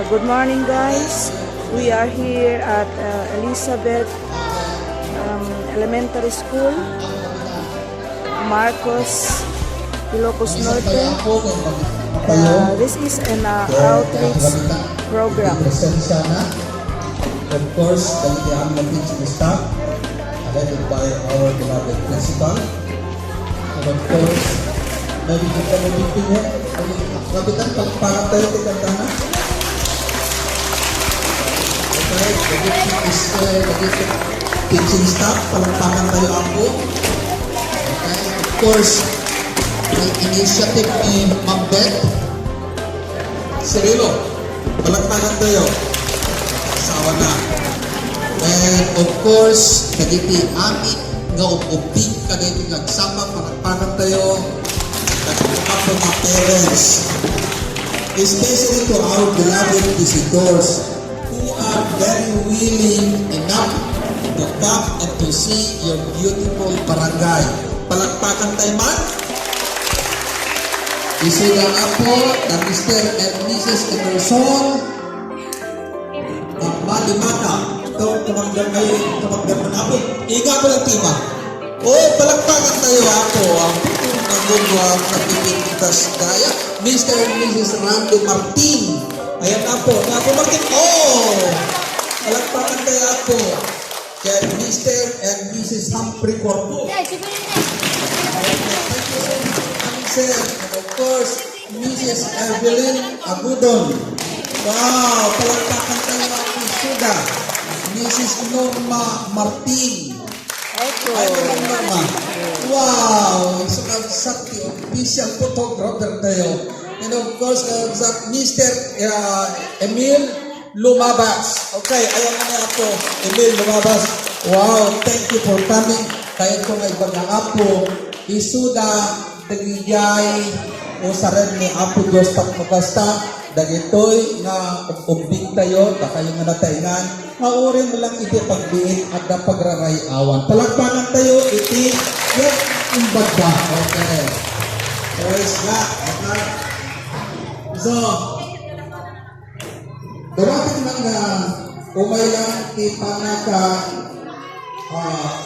Good morning, guys. We are here at Elizabeth Elementary School, Marcos, Ilocos Norte. This is an outreach program. Of course, the aming teaching staff, headed by our beloved principal. And of course, maybe kita memimpinya. Kapitan, pagpakat tayo tikandana. Okay, the teaching staff, palagpakan tayo ako. Okay, of course, may initiative ni Ma'am Beth. Cirilo, palagpakan tayo. Asawa na. And of course, kagiti amin nga ubing kagiti nagsama palagpakan tayo. Ako mga parents, especially to our beloved visitors who are very willing enough to come and to see your beautiful barangay. Palakpakan tayo man. Isuda nga po na Mr. and Mrs. Emerson at Malimata. Ito, tumanggan manapot. Iga ko lang tima. Palakpakan tayo ako. Ang gugwang napipitas kaya. Mr. and Mrs. Randy Martin. Ayan na po. Martin. Palakpakan tayo ako. Kaya Mr. and Mrs. Humphrey Corpo. Thank you so much, sir. And of course, Mrs. Evelyn Agudon. Wow! Palakpakan tayo ako. Suda. Mrs. Norma Martin. Ay, Norma. Wow! Sakti official photographer tayo. And of course, Mr. Emil Lumabas. Okay, ayan na niya po. Emil Lumabas. Wow, thank you for coming. Kaya kung ay baga apo, isuda, dagigay, o sa rin ni Apo Diyos Takmakasta, dagitoy nga umbing tayo, kayo nga nataingan, maurin mo lang iti pagbiit at na pagrarayawan. Palagpanan tayo, iti yung imbagda. Okay. Praise God. Okay. So, dawatin man nga umaylang kita na ka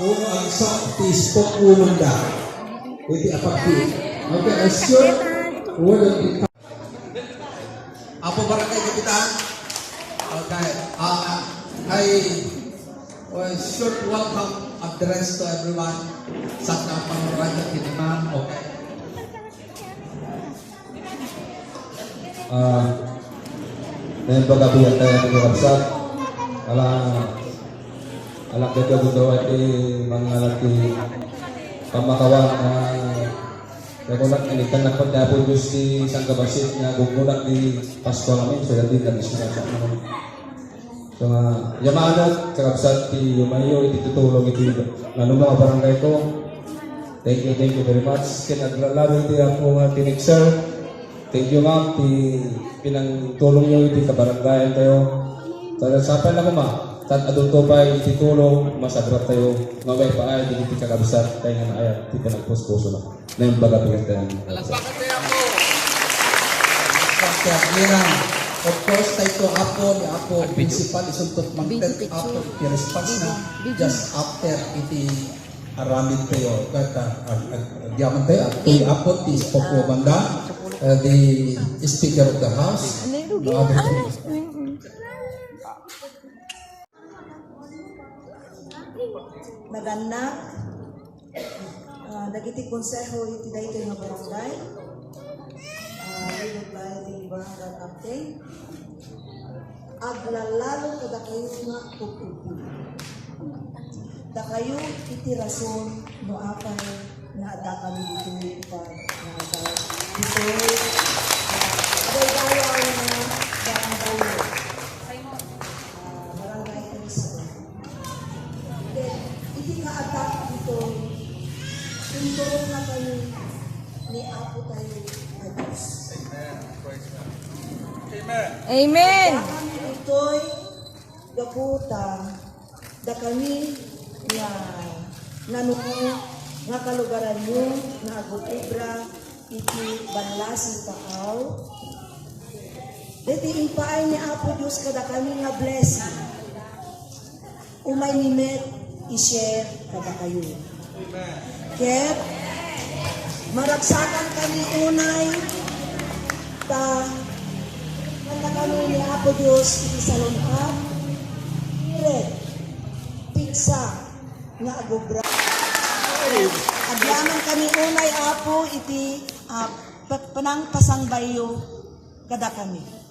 uno ang saktis po ulunda. Iti apagbiit. Okay, I sure wouldn't be. Apo barangay kapitan. Okay. I short welcome address to everyone sa panguraya kiniman. Okay. Ngayon pagkabihan tayo ng kapsat. Alak dito daw ay mga laki pamakawan na nagunak inikan na pagdapo Diyos di isang kabasit na gugunak di Pasko namin so dati nag-isinasak naman. So yamanat kakapsat di yumayo itutulong iti nanong mga barangay ko. Thank you very much. Kinaglalaro iti ako nga tinig sir. Thank you ma'am ti pinangtulong nyo iti kabarangay tayo. Sasapan na ko ma. Tan adulto pa iti tulong masagrat tayo. Ngaway pa ay iti kakabsat tayo nga ayat ti pinagpuspuso na. Na yung bagabigat tayo. Palakpakan tayo ako. Of course, tayo Apo ni Apo principal isuntot magtet Apo i-response na just after iti aramid tayo. Diyaman tayo at kay Apo ti Spopo Banda, the Speaker of the House. Naganak, dagiti konseho iti dayto nga barangay. Lilog tayo di barangay captain. Aglalalo kada kayo nga tutupi. Da kayo iti rason no apay nga ada kami dito ita nga dito. Dayaw na barangay. Barangay Elizabeth. Iti nga atak dito. Tundong na kayo ni Apo tayo Diyos. Amen. Kami ito'y gaputa da kami nga nanuko nga kalugaran nyo na agutubra iti banlasi takaw Dito impaay ni Apo Diyos kada kami nga blessing. Umay ni Met, i-share kada kayo. Ket, maragsakan kami unay, ta, kada kami ni Apo Diyos, isalungkap, red, pizza, nga agobra. Agyaman kami unay, Apo, iti, panang pasangbayo, kada kami.